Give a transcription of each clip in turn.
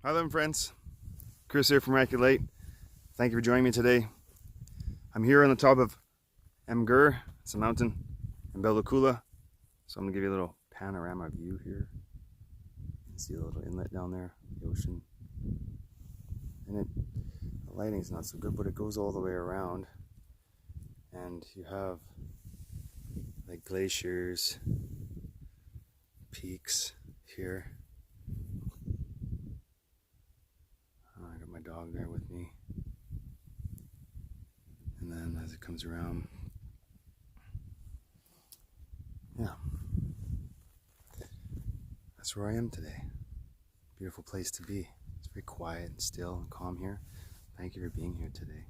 Hi there, friends. Chris here from Merakilight. Thank you for joining me today. I'm here on the top of Mgur. It's a mountain in Belakula. So I'm gonna give you a little panorama view here. You can see the little inlet down there, the ocean. And the lighting's not so good, but it goes all the way around. And you have like glaciers, peaks here. I got my dog there with me. And then as it comes around, yeah, that's where I am today. Beautiful place to be. It's very quiet and still and calm here. Thank you for being here today.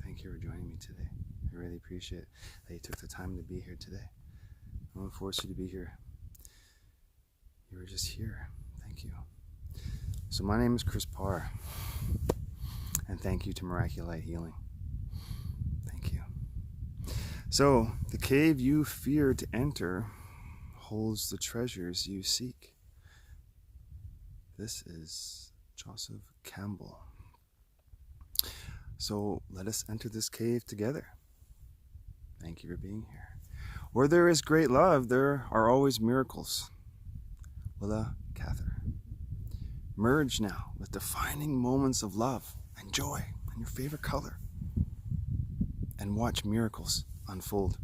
Thank you for joining me today. I really appreciate that you took the time to be here today. I won't force you to be here. You were just here. Thank you. So my name is Chris Parr, and thank you to Merakilight Healing. Thank you. So, the cave you fear to enter holds the treasures you seek. This is Joseph Campbell. So, let us enter this cave together. Thank you for being here. Where there is great love, there are always miracles. Willa Cather. Merge now with defining moments of love and joy and your favorite color, and watch miracles unfold.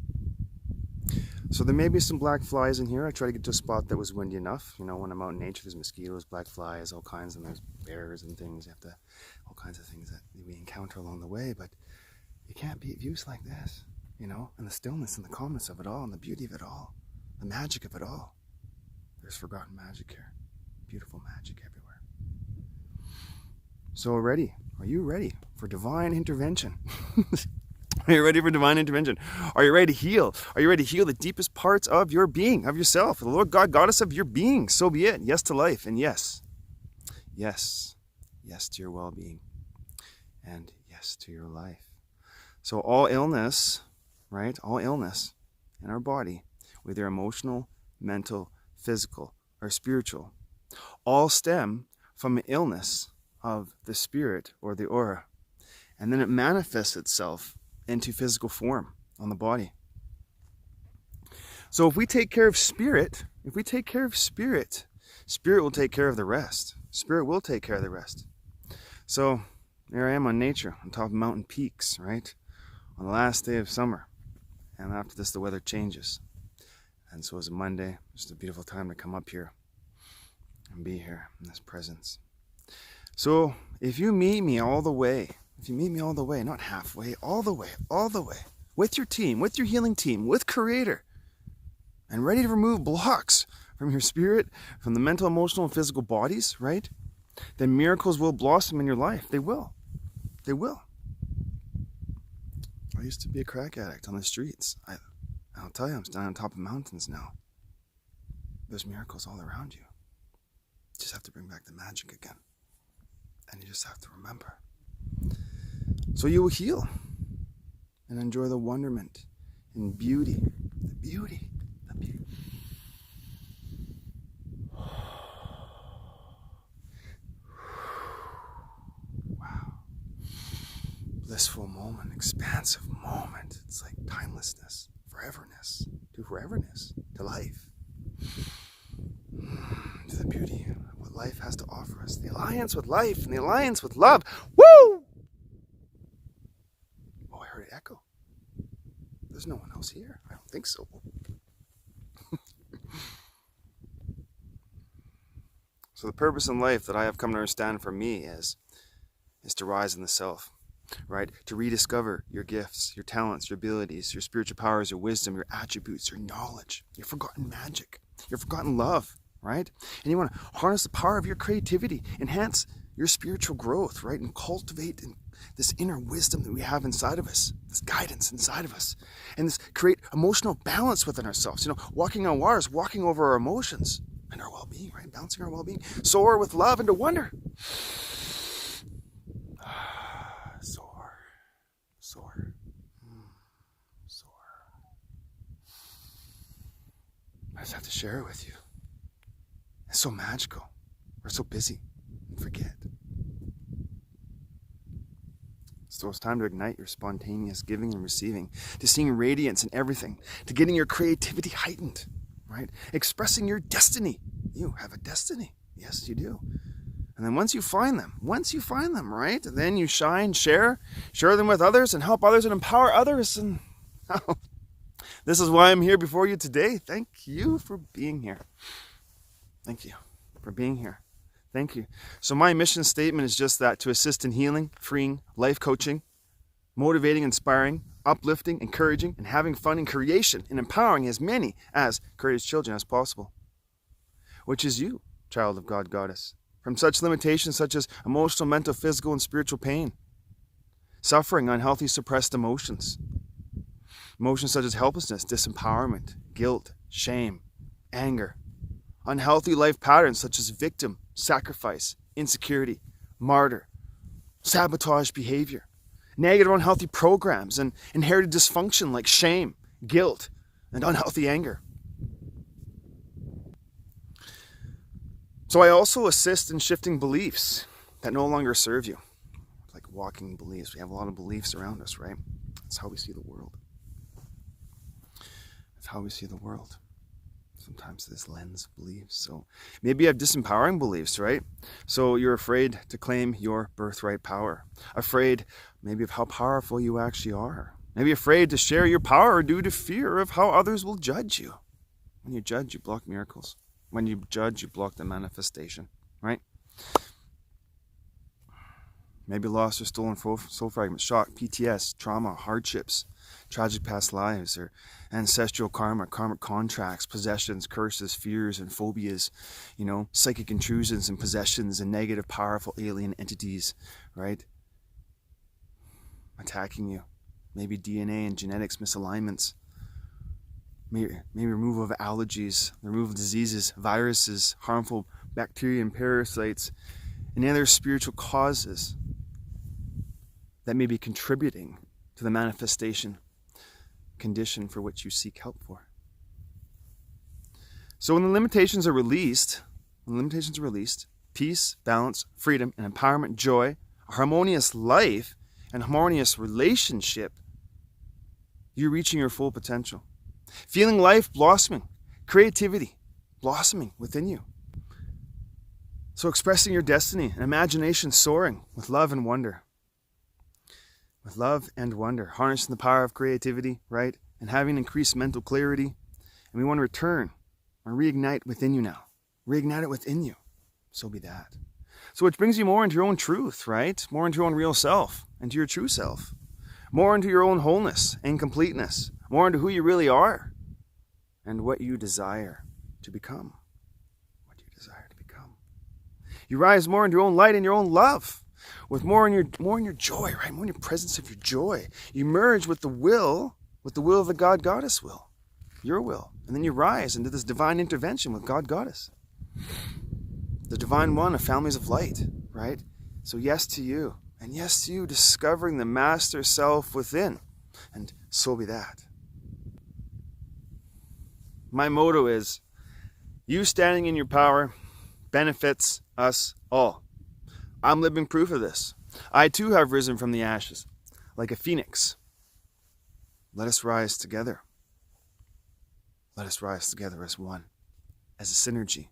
So there may be some black flies in here. I try to get to a spot that was windy enough. You know, when I'm out in nature, there's mosquitoes, black flies, all kinds, and there's bears and things. You have to, all kinds of things that we encounter along the way, but you can't beat views like this, you know, and the stillness and the calmness of it all, and the beauty of it all, the magic of it all. There's forgotten magic here. Beautiful magic everywhere. So are you ready for divine intervention? Are you ready for divine intervention? Are you ready to heal? Are you ready to heal the deepest parts of your being, of yourself, the Lord God, Goddess of your being? So be it. Yes to life, and yes to your well-being, and yes to your life. So all illness, right? All illness in our body, whether emotional, mental, physical, or spiritual, all stem from an illness of the spirit or the aura, and then it manifests itself into physical form on the body. So if we take care of spirit, spirit will take care of the rest. Spirit will take care of the rest. So there I am on nature, on top of mountain peaks, right? On the last day of summer. And after this, the weather changes. And so it's a Monday, just a beautiful time to come up here and be here in this presence. So if you meet me all the way, not halfway, all the way, with your team, with your healing team, with Creator, and ready to remove blocks from your spirit, from the mental, emotional, and physical bodies, right? Then miracles will blossom in your life. They will. They will. I used to be a crack addict on the streets. I'll tell you, I'm standing on top of mountains now. There's miracles all around you. You just have to bring back the magic again. And you just have to remember. So you will heal and enjoy the wonderment and beauty. The beauty. Wow. Blissful moment, expansive moment. It's like timelessness, foreverness, to life. To the beauty of what life has to offer us. The alliance with life and the alliance with love. Woo! Oh, I heard it echo. There's no one else here. I don't think so. So the purpose in life that I have come to understand for me is to rise in the self, right? To rediscover your gifts, your talents, your abilities, your spiritual powers, your wisdom, your attributes, your knowledge, your forgotten magic, your forgotten love, right? And you want to harness the power of your creativity, enhance your spiritual growth, right? And cultivate this inner wisdom that we have inside of us, this guidance inside of us, and this create emotional balance within ourselves, you know, walking on wires, walking over our emotions and our well-being, right? Balancing our well-being. Soar with love into wonder. Soar. I just have to share it with you. It's so magical. We're so busy. and forget. So it's time to ignite your spontaneous giving and receiving, to seeing radiance in everything, to getting your creativity heightened, right? Expressing your destiny. You have a destiny. Yes, you do. And then once you find them, right? Then you shine, share them with others and help others and empower others. And this is why I'm here before you today. Thank you for being here. Thank you for being here. Thank you. So my mission statement is just that: to assist in healing, freeing, life coaching, motivating, inspiring, uplifting, encouraging, and having fun in creation, and empowering as many as courageous children as possible. Which is you, child of God, goddess. From such limitations such as emotional, mental, physical, and spiritual pain. Suffering, unhealthy, suppressed emotions. Emotions such as helplessness, disempowerment, guilt, shame, anger. Unhealthy life patterns such as victim, sacrifice, insecurity, martyr, sabotage behavior, negative unhealthy programs, and inherited dysfunction like shame, guilt, and unhealthy anger. So I also assist in shifting beliefs that no longer serve you. Like walking beliefs. We have a lot of beliefs around us, right? That's how we see the world. That's how we see the world. Sometimes this lens of beliefs. So maybe you have disempowering beliefs, right? So you're afraid to claim your birthright power. Afraid maybe of how powerful you actually are. Maybe afraid to share your power due to fear of how others will judge you. When you judge, you block miracles. When you judge, you block the manifestation, right? Maybe lost or stolen soul fragments, shock, PTS, trauma, hardships, tragic past lives, or ancestral karma, karmic contracts, possessions, curses, fears, and phobias, psychic intrusions and possessions and negative, powerful alien entities, right? Attacking you. Maybe DNA and genetics misalignments. Maybe removal of allergies, removal of diseases, viruses, harmful bacteria and parasites, and other spiritual causes that may be contributing to the manifestation condition for which you seek help for. So when the limitations are released, peace, balance, freedom, and empowerment, joy, a harmonious life, and harmonious relationship, you're reaching your full potential. Feeling life blossoming, creativity blossoming within you. So expressing your destiny and imagination soaring with love and wonder. With love and wonder, harnessing the power of creativity, right? And having increased mental clarity. And we want to return or reignite within you now. Reignite it within you. So be that. So which brings you more into your own truth, right? More into your own real self, into your true self. More into your own wholeness and completeness. More into who you really are and what you desire to become. What you desire to become. You rise more into your own light and your own love. With more in your joy, right? More in your presence of your joy. You merge with the will of the God Goddess will. Your will. And then you rise into this divine intervention with God Goddess. The divine one of families of light, right? So yes to you. And yes to you discovering the master self within. And so be that. My motto is, you standing in your power benefits us all. I'm living proof of this. I too have risen from the ashes, like a phoenix. Let us rise together. Let us rise together as one, as a synergy.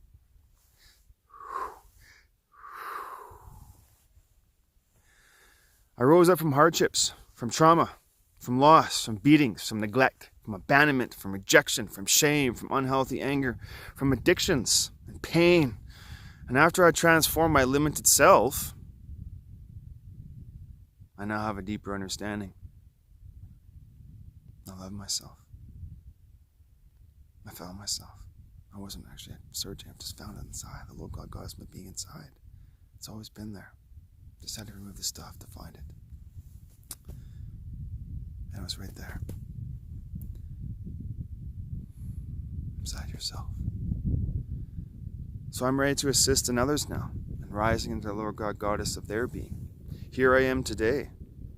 I rose up from hardships, from trauma, from loss, from beatings, from neglect, from abandonment, from rejection, from shame, from unhealthy anger, from addictions and pain. And after I transformed my limited self, I now have a deeper understanding. I love myself. I found myself. I wasn't actually searching, I just found it inside. The little God Goddess my being inside. It's always been there. Just had to remove the stuff to find it. And it was right there. Inside yourself. So I'm ready to assist in others now, and rising into the Lord God Goddess of their being. Here I am today.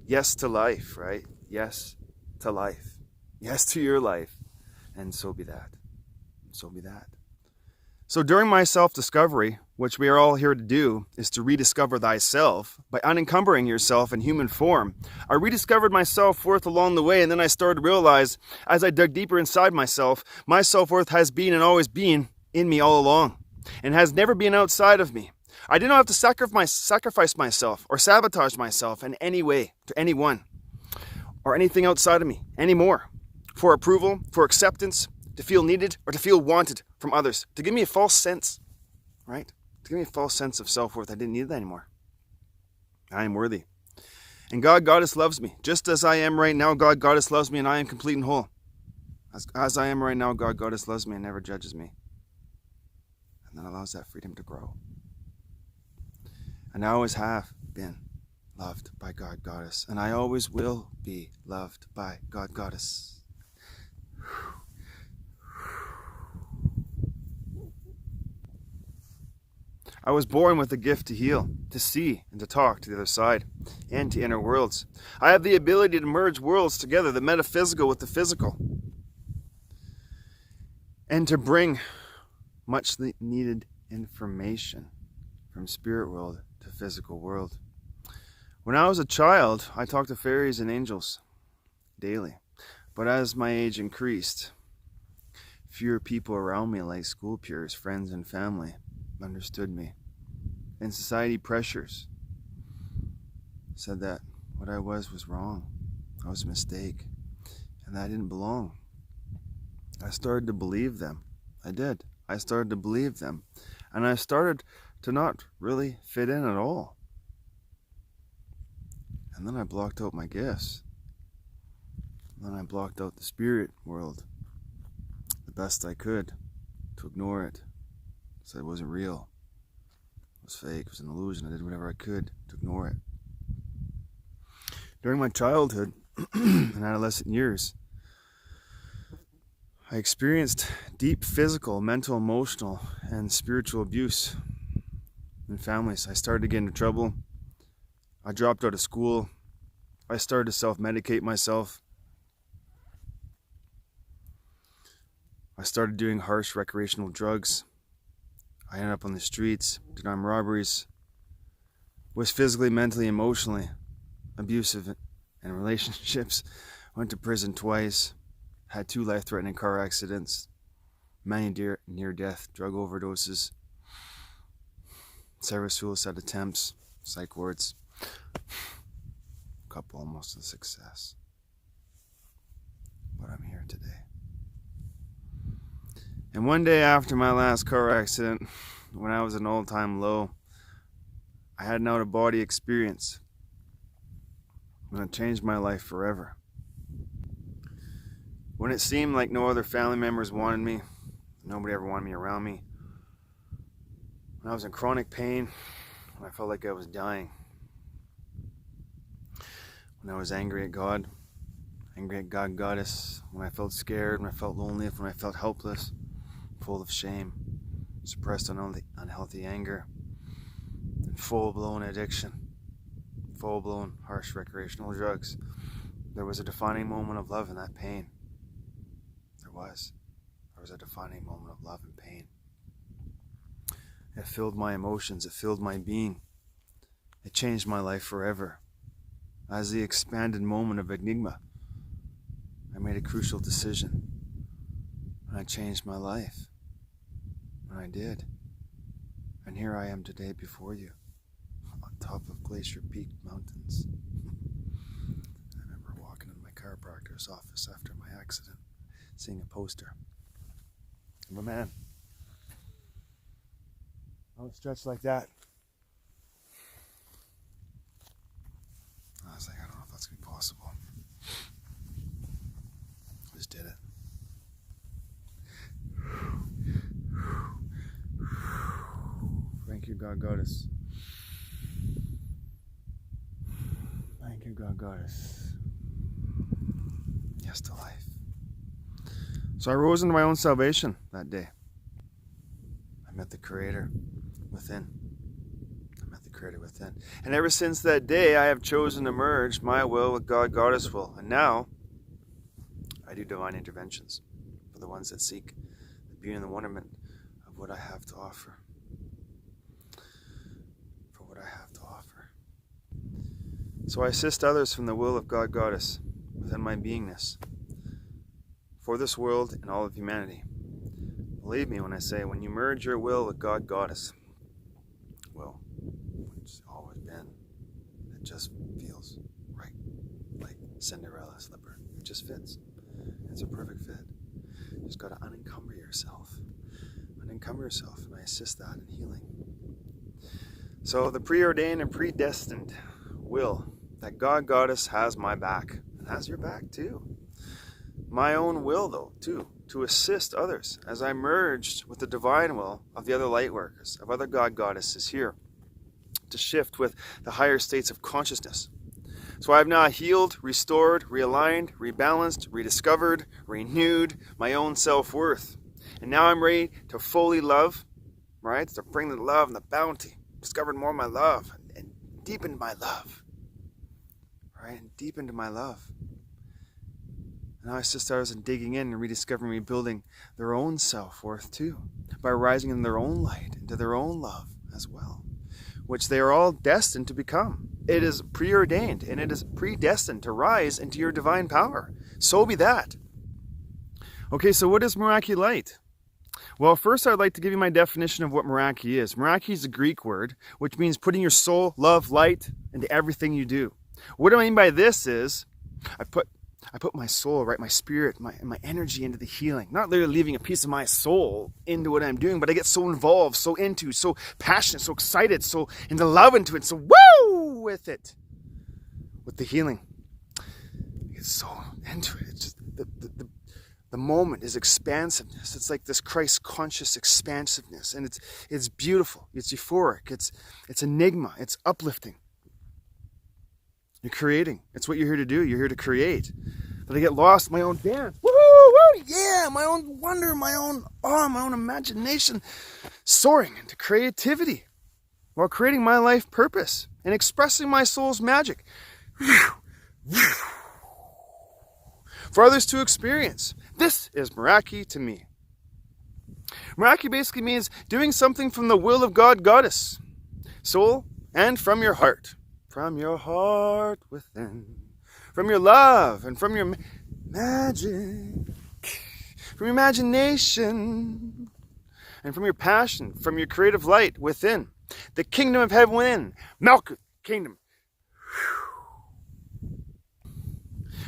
Yes to life, right? Yes to life. Yes to your life. And so be that. And so be that. So during my self-discovery, which we are all here to do, is to rediscover thyself by unencumbering yourself in human form. I rediscovered my self-worth along the way, and then I started to realize, as I dug deeper inside myself, my self-worth has been and always been in me all along, and has never been outside of me. I did not have to sacrifice myself or sabotage myself in any way to anyone or anything outside of me anymore for approval, for acceptance, to feel needed or to feel wanted from others, to give me a false sense, right? To give me a false sense of self-worth. I didn't need that anymore. I am worthy. And God, Goddess loves me. Just as I am right now, God, Goddess loves me, and I am complete and whole. As I am right now, God, Goddess loves me and never judges me. And that allows that freedom to grow. And I always have been loved by God, Goddess. And I always will be loved by God, Goddess. I was born with the gift to heal, to see, and to talk to the other side, and to inner worlds. I have the ability to merge worlds together, the metaphysical with the physical, and to bring much needed information from spirit world to physical world. When I was a child, I talked to fairies and angels daily, but as my age increased, fewer people around me, like school peers, friends, and family, understood me. And society pressures said that what I was wrong. I was a mistake. And that I didn't belong. I started to believe them. I did. I started to believe them. And I started to not really fit in at all. And then I blocked out my gifts. And then I blocked out the spirit world the best I could to ignore it. So it wasn't real. It was fake. It was an illusion. I did whatever I could to ignore it. During my childhood and adolescent years, I experienced deep physical, mental, emotional, and spiritual abuse in families. I started to get into trouble. I dropped out of school. I started to self-medicate myself. I started doing harsh recreational drugs. I ended up on the streets, did armed robberies, was physically, mentally, emotionally abusive in relationships, went to prison twice, had 2 life-threatening car accidents, many near-death drug overdoses, several suicide attempts, psych wards, a couple almost a success. But I'm here today. And one day after my last car accident, when I was an all-time low, I had an out-of-body experience. And it changed my life forever. When it seemed like no other family members wanted me, nobody ever wanted me around me, when I was in chronic pain, when I felt like I was dying, when I was angry at God, Goddess, when I felt scared, when I felt lonely, when I felt helpless, full of shame, suppressed unhealthy anger, and full-blown addiction, full-blown harsh recreational drugs. There was a defining moment of love in that pain. There was a defining moment of love and pain. It filled my emotions, it filled my being. It changed my life forever. As the expanded moment of enigma, I made a crucial decision. And I changed my life. And I did. And here I am today before you, on top of Glacier Peak Mountains. I remember walking in my chiropractor's office after my accident, seeing a poster of a man outstretched like that. I was like, I don't know if that's going to be possible. I just did it. Thank you, God Goddess. Thank you, God Goddess. Yes to life. So I rose into my own salvation that day. I met the Creator within. And ever since that day, I have chosen to merge my will with God Goddess will. And now, I do divine interventions for the ones that seek the beauty and the wonderment of what I have to offer. So I assist others from the will of God Goddess within my beingness for this world and all of humanity. Believe me when I say, when you merge your will with God Goddess, well, it's always been, it just feels right, like Cinderella slipper. It just fits. It's a perfect fit. You just got to unencumber yourself. Unencumber yourself, and I assist that in healing. So the preordained and predestined will that God Goddess has my back, and has your back too. My own will, though, too, to assist others as I merged with the divine will of the other light workers, of other God Goddesses here, to shift with the higher states of consciousness. So I have now healed, restored, realigned, rebalanced, rediscovered, renewed my own self-worth. And now I'm ready to fully love, right? To bring the love and the bounty, discovered more of my love, and deepened my love, right? And deepened my love. And now I assist others in digging in and rediscovering, rebuilding their own self-worth too, by rising in their own light, into their own love as well, which they are all destined to become. It is preordained and it is predestined to rise into your divine power. So be that. Okay, so what is Merakilight? Well, first I'd like to give you my definition of what Meraki is. Meraki is a Greek word, which means putting your soul, love, light into everything you do. What I mean by this is, I put my soul, right, my spirit, my energy into the healing. Not literally leaving a piece of my soul into what I'm doing, but I get so involved, so into, so passionate, so excited, so into love into it, so woo with it, with the healing. I get so into it. It's just the moment is expansiveness. It's like this Christ conscious expansiveness, and it's beautiful. It's euphoric. It's enigma. It's uplifting. You're creating. It's what you're here to do. You're here to create. But I get lost in my own dance. Woo, woo, yeah, my own wonder, my own awe, my own imagination, soaring into creativity while creating my life purpose and expressing my soul's magic for others to experience. This is Meraki to me. Meraki basically means doing something from the will of God Goddess, soul, and from your heart. From your heart within, from your love and from your magic, from your imagination, and from your passion, from your creative light within. The kingdom of heaven within. Malkuth kingdom.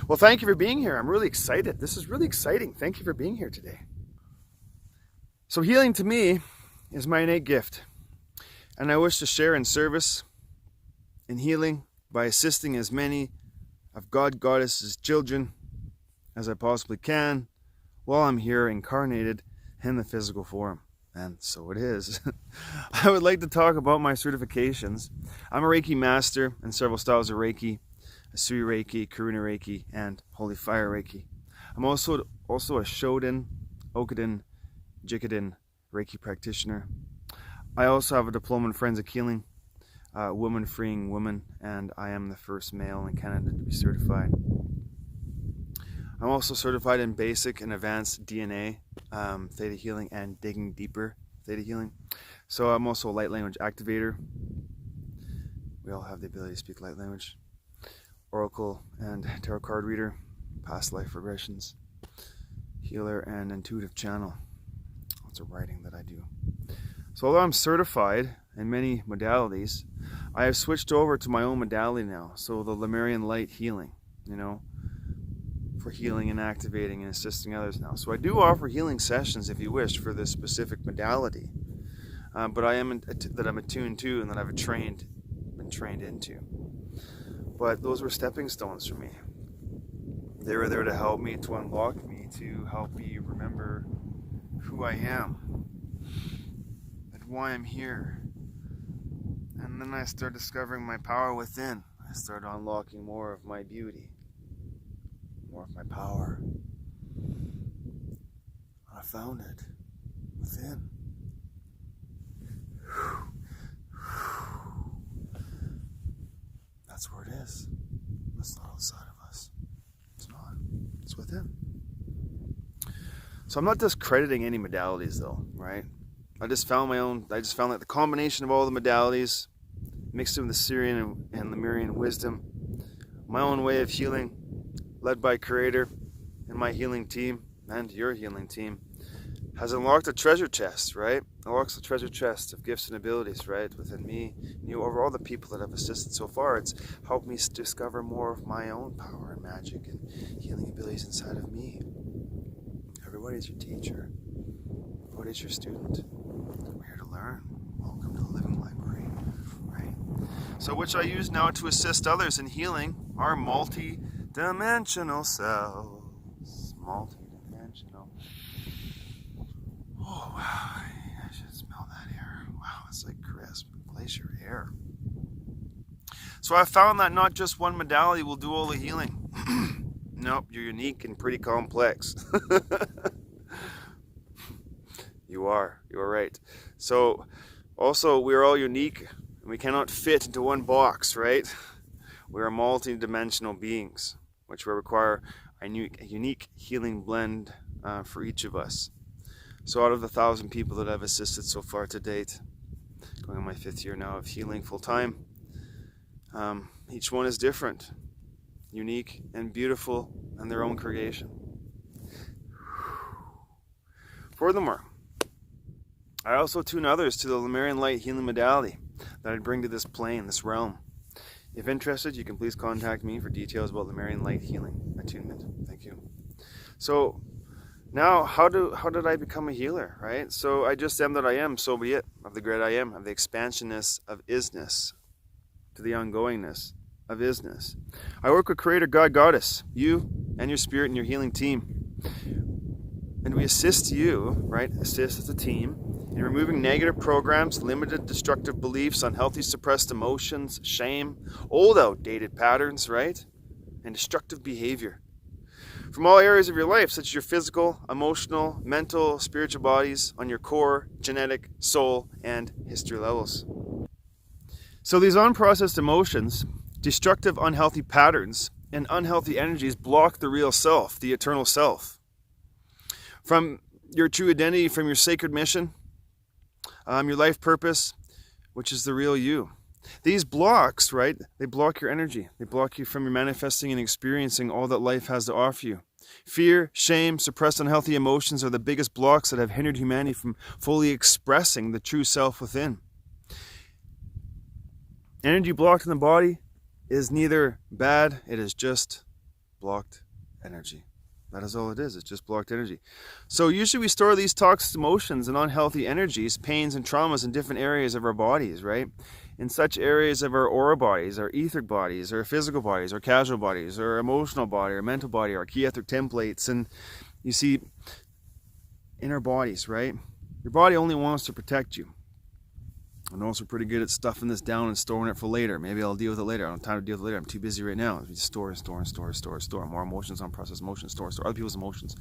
Well, thank you for being here. I'm really excited. This is really exciting. Thank you for being here today. So healing to me is my innate gift, and I wish to share in service in healing by assisting as many of God Goddess's children as I possibly can while I'm here incarnated in the physical form. And so it is. I would like to talk about my certifications. I'm a Reiki master in several styles of Reiki, Asui Reiki, Karuna Reiki, and Holy Fire Reiki. I'm also a Shoden, Okuden, Jikiden Reiki practitioner. I also have a diploma in forensic healing, woman freeing woman, and I am the first male in Canada to be certified. I'm also certified in basic and advanced DNA, theta healing, and digging deeper theta healing. So I'm also a light language activator. We all have the ability to speak light language. Oracle and tarot card reader, past life regressions, healer, and intuitive channel. Lots of writing that I do. So although I'm certified in many modalities, I have switched over to my own modality now. So the Lemurian light healing, for healing and activating and assisting others now. So I do offer healing sessions if you wish for this specific modality, but I'm attuned to and that I've been trained into. But those were stepping stones for me. They were there to help me, to unlock me, to help me remember who I am and why I'm here. And then I started discovering my power within. I started unlocking more of my beauty, more of my power. I found it within. That's where it is. It's not outside of us. It's not. It's within. So I'm not discrediting any modalities though, right? I just found that the combination of all the modalities, mixed in with the Syrian and Lemurian wisdom, my own way of healing, led by Creator and my healing team and your healing team, has unlocked a treasure chest, right? Unlocks the treasure chest of gifts and abilities, right, within me and you, over all the people that have assisted so far. It's helped me discover more of my own power and magic and healing abilities inside of me. Everybody's your teacher. Everybody's your student. We're here to learn. Welcome to the living library, right? So which I use now to assist others in healing our multi-dimensional selves. Multi-dimensional. Oh, wow. I should smell that air. Wow, it's like crisp glacier air. So I found that not just one modality will do all the healing. Nope, you're unique and pretty complex. You are right. So also, we're all unique and we cannot fit into one box, right? We are multi-dimensional beings, which will require a unique healing blend for each of us. So out of the 1,000 people that I've assisted so far to date, going on my 5th year now of healing full time, each one is different, unique and beautiful in their own creation. Furthermore, I also tune others to the Lemurian light healing modality that I bring to this plane, this realm. If interested, you can please contact me for details about Lemurian light healing attunement. Thank you. So now, how did I become a healer, right? So I just am that I am, so be it, of the great I am, of the expansionness of isness to the ongoingness of isness. I work with Creator God, Goddess, you and your spirit and your healing team. And we assist you, right, assist as a team, in removing negative programs, limited destructive beliefs, unhealthy suppressed emotions, shame, old outdated patterns, right, and destructive behavior from all areas of your life, such as your physical, emotional, mental, spiritual bodies, on your core, genetic, soul, and history levels. So these unprocessed emotions, destructive unhealthy patterns, and unhealthy energies block the real self, the eternal self. From your true identity, from your sacred mission, your life purpose, which is the real you. These blocks, right, they block your energy. They block you from your manifesting and experiencing all that life has to offer you. Fear, shame, suppressed unhealthy emotions are the biggest blocks that have hindered humanity from fully expressing the true self within. Energy blocked in the body is neither bad, it is just blocked energy. That is all it is. It's just blocked energy. So usually we store these toxic emotions and unhealthy energies, pains and traumas in different areas of our bodies, right? In such areas of our aura bodies, our etheric bodies, our physical bodies, our casual bodies, our emotional body, our mental body, our key etheric templates. And you see, in our bodies, right? Your body only wants to protect you. I'm also pretty good at stuffing this down and storing it for later. Maybe I'll deal with it later. I don't have time to deal with it later. I'm too busy right now. We just store. More emotions, unprocessed emotions, store. Other people's emotions,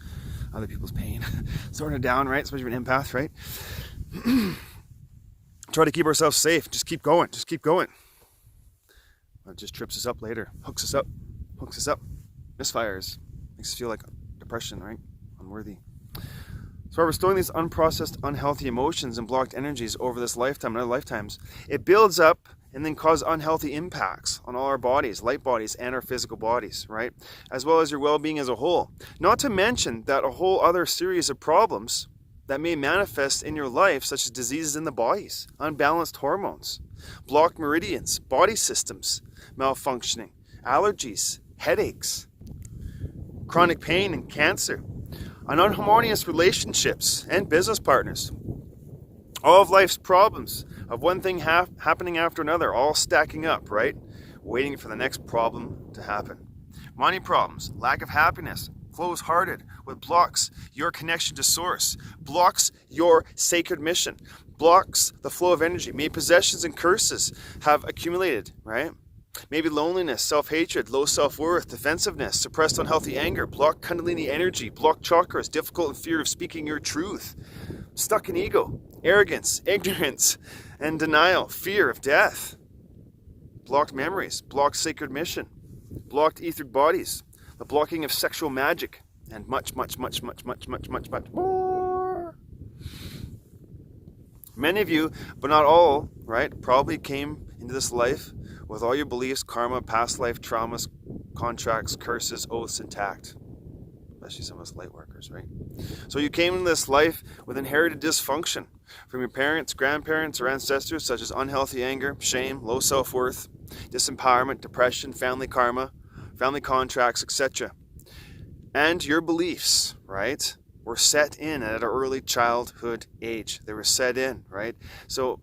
other people's pain. Storing it down, right? Especially if you're an empath, right? Try to keep ourselves safe. Just keep going. It just trips us up later. Hooks us up. Misfires. Makes us feel like depression, right? Unworthy. So by restoring these unprocessed, unhealthy emotions and blocked energies over this lifetime and other lifetimes, it builds up and then causes unhealthy impacts on all our bodies, light bodies, and our physical bodies, right? As well as your well-being as a whole. Not to mention that a whole other series of problems that may manifest in your life, such as diseases in the bodies, unbalanced hormones, blocked meridians, body systems malfunctioning, allergies, headaches, chronic pain and cancer, and unharmonious relationships and business partners. All of life's problems of one thing happening after another, all stacking up, right? Waiting for the next problem to happen. Money problems, lack of happiness, close-hearted, what blocks your connection to source, blocks your sacred mission, blocks the flow of energy. Maybe possessions and curses have accumulated, right? Maybe loneliness, self-hatred, low self-worth, defensiveness, suppressed unhealthy anger, blocked kundalini energy, blocked chakras, difficult and fear of speaking your truth, stuck in ego, arrogance, ignorance, and denial, fear of death, blocked memories, blocked sacred mission, blocked etheric bodies, the blocking of sexual magic, and much more. Many of you, but not all, right, probably came into this life with all your beliefs, karma, past life traumas, contracts, curses, oaths intact. Especially some of us light workers, right? So you came into this life with inherited dysfunction from your parents, grandparents, or ancestors, such as unhealthy anger, shame, low self-worth, disempowerment, depression, family karma, family contracts, etc. And your beliefs, right, were set in at an early childhood age. They were set in, right? So,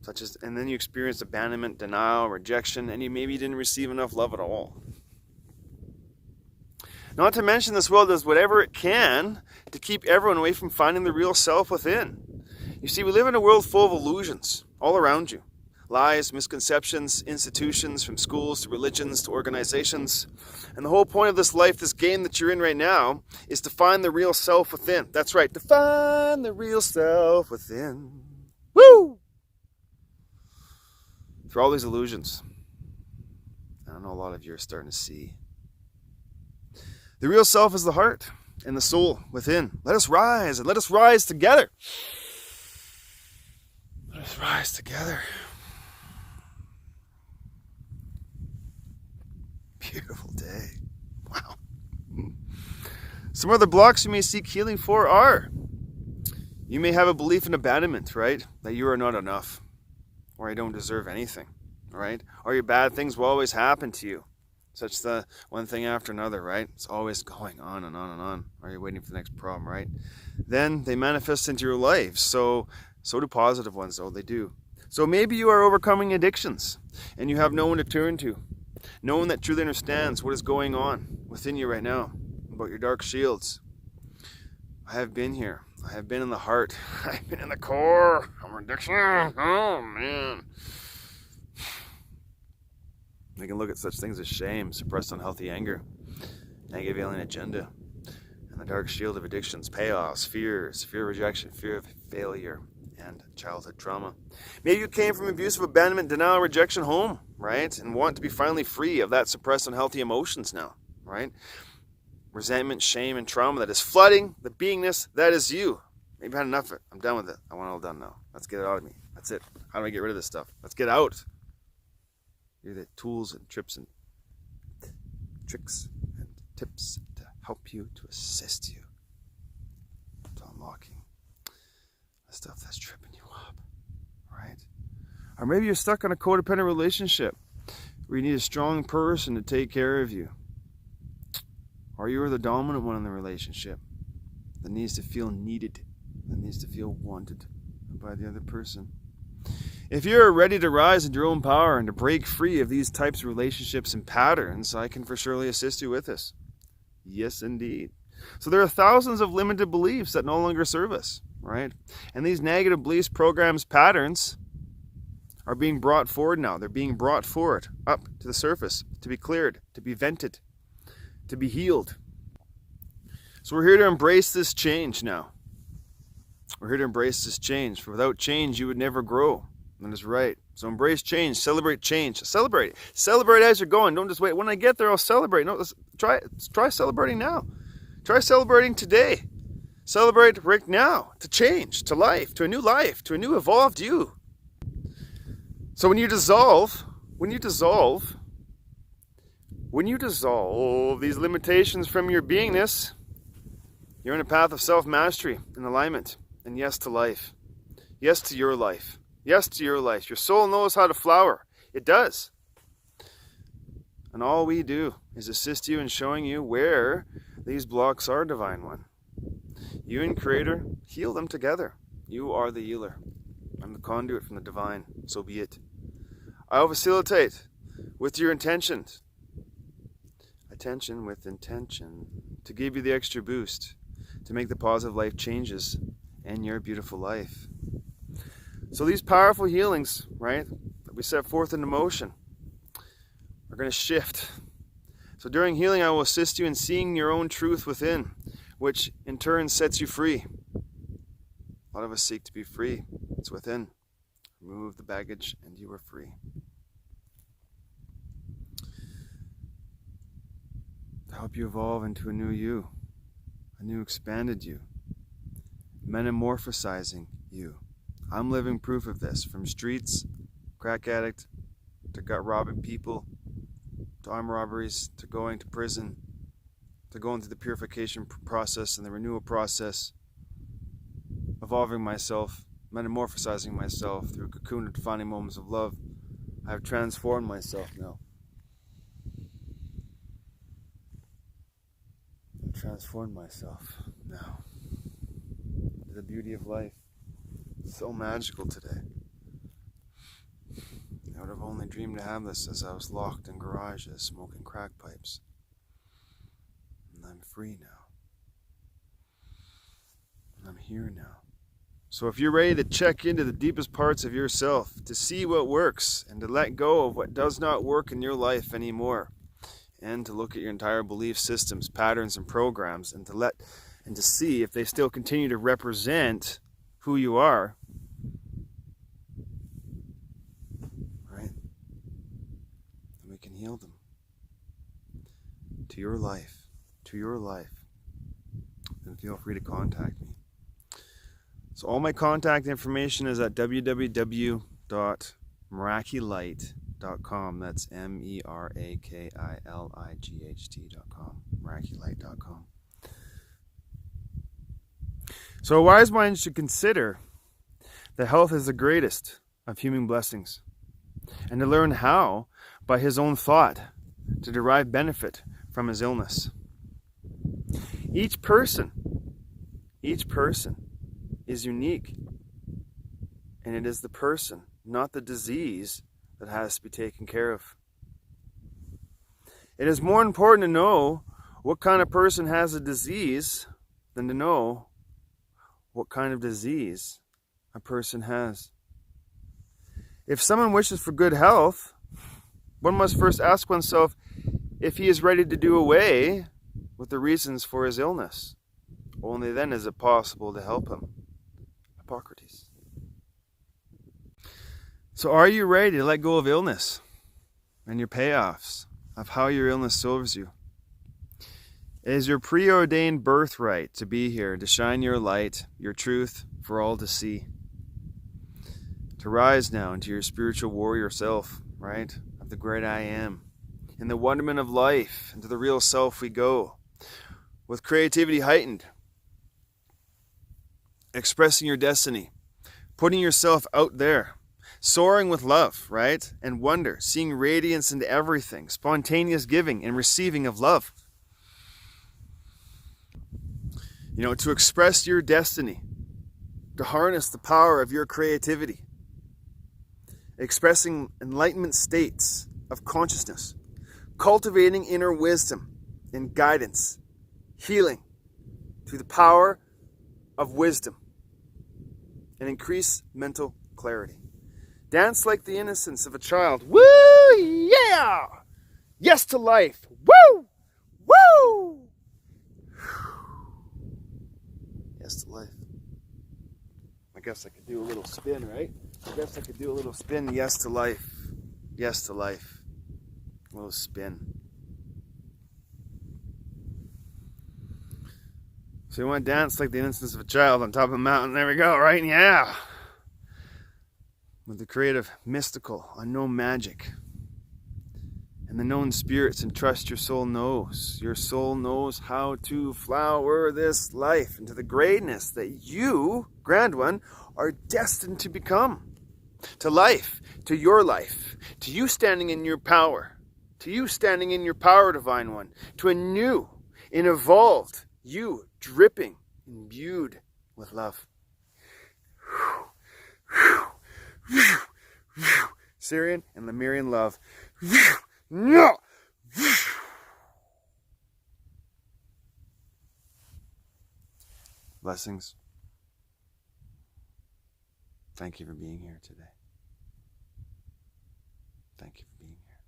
such as, and then you experienced abandonment, denial, rejection, and you maybe didn't receive enough love at all. Not to mention, this world does whatever it can to keep everyone away from finding the real self within. You see, we live in a world full of illusions all around you. Lies, misconceptions, institutions, from schools to religions to organizations. And the whole point of this life, this game that you're in right now, is to find the real self within. That's right, to find the real self within. Woo! Through all these illusions, I know a lot of you are starting to see. The real self is the heart and the soul within. Let us rise, and let us rise together. Let us rise together. Beautiful day. Wow. Some other blocks you may seek healing for are: you may have a belief in abandonment, right? That you are not enough, or you don't deserve anything, right? Or your bad things will always happen to you. Such the one thing after another, right? It's always going on and on and on. Or you're waiting for the next problem, right? Then they manifest into your life. So do positive ones, though. They do. So maybe you are overcoming addictions, and you have no one to turn to. No one that truly understands what is going on within you right now about your dark shields. I have been here. I have been in the heart. I've been in the core of addiction. Oh, man. We can look at such things as shame, suppressed unhealthy anger, negative alien agenda, and the dark shield of addictions, payoffs, fears, fear of rejection, fear of failure, and childhood trauma. Maybe you came from abusive abandonment, denial, rejection home, right? And want to be finally free of that suppressed unhealthy emotions now, right? Resentment, shame, and trauma that is flooding the beingness that is you. Maybe I've had enough of it. I'm done with it. I want it all done now. Let's get it out of me. That's it. How do I get rid of this stuff? Let's get out. You're the tools and tricks and tips to help you, to assist you to unlocking the stuff that's tripping you up, right? Or maybe you're stuck in a codependent relationship where you need a strong person to take care of you. Or you're the dominant one in the relationship that needs to feel needed, that needs to feel wanted by the other person. If you're ready to rise in your own power and to break free of these types of relationships and patterns, I can for surely assist you with this. Yes, indeed. So there are thousands of limited beliefs that no longer serve us, right? And these negative beliefs, programs, patterns are being brought forward now. They're being brought forward up to the surface, to be cleared, to be vented, to be healed. So we're here to embrace this change now. We're here to embrace this change. For without change, you would never grow. That is right. So embrace change. Celebrate change. Celebrate it. Celebrate as you're going. Don't just wait. When I get there, I'll celebrate. No, let's try celebrating now. Try celebrating today. Celebrate right now. To change. To life. To a new life. To a new evolved you. So when you dissolve these limitations from your beingness, you're in a path of self-mastery and alignment. And yes to life. Yes to your life. Yes to your life. Your soul knows how to flower. It does. And all we do is assist you in showing you where these blocks are, Divine One. You and Creator heal them together. You are the healer. I'm the conduit from the Divine. So be it. I will facilitate with your intentions. Attention with intention. To give you the extra boost. To make the positive life changes in your beautiful life. So these powerful healings, right, that we set forth into motion are going to shift. So during healing, I will assist you in seeing your own truth within, which in turn sets you free. A lot of us seek to be free. It's within. Remove the baggage and you are free. To help you evolve into a new you, a new expanded you, metamorphosizing you. I'm living proof of this, from streets, crack addict, to gut robbing people, to armed robberies, to going to prison, to going through the purification process and the renewal process, evolving myself, metamorphosizing myself through cocoon and defining moments of love. I have transformed myself now. I've transformed myself now. The beauty of life. It's so magical today. I would have only dreamed to have this as I was locked in garages smoking crack pipes. And I'm free now. And I'm here now. So if you're ready to check into the deepest parts of yourself, to see what works, and to let go of what does not work in your life anymore, and to look at your entire belief systems, patterns, and programs, and to see if they still continue to represent who you are, right? And we can heal them to your life, and feel free to contact me. So all my contact information is at www.merakilight.com. That's merakilight.com. Merakilight.com. So a wise mind should consider that health is the greatest of human blessings, and to learn how, by his own thought, to derive benefit from his illness. Each person is unique, and it is the person, not the disease, that has to be taken care of. It is more important to know what kind of person has a disease than to know what kind of disease a person has. If someone wishes for good health, one must first ask oneself if he is ready to do away with the reasons for his illness. Only then is it possible to help him. Hippocrates. So are you ready to let go of illness and your payoffs of how your illness serves you? It is your preordained birthright to be here, to shine your light, your truth, for all to see. To rise now into your spiritual warrior self, right? Of the great I am. In the wonderment of life, into the real self we go. With creativity heightened. Expressing your destiny. Putting yourself out there. Soaring with love, right? And wonder. Seeing radiance into everything. Spontaneous giving and receiving of love. You know, to express your destiny. To harness the power of your creativity. Expressing enlightenment states of consciousness. Cultivating inner wisdom and guidance. Healing through the power of wisdom. And increase mental clarity. Dance like the innocence of a child. Woo! Yeah! Yes to life. Woo! Woo! Yes to life. I guess I could do a little spin, right? I guess I could do a little spin. Yes to life. Yes to life. A little spin. So you want to dance like the innocence of a child on top of a mountain. There we go, right? Yeah. With the creative, mystical, unknown magic. And the known spirits, and trust your soul knows. Your soul knows how to flower this life into the greatness that you, grand one, are destined to become. To life, to your life, to you standing in your power, to you standing in your power, divine one, to a new and evolved you, dripping, imbued with love. Syrian and Lemurian love. Blessings. Thank you for being here today. Thank you for being here.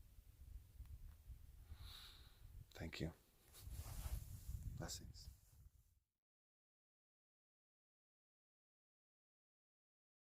Thank you. Blessings.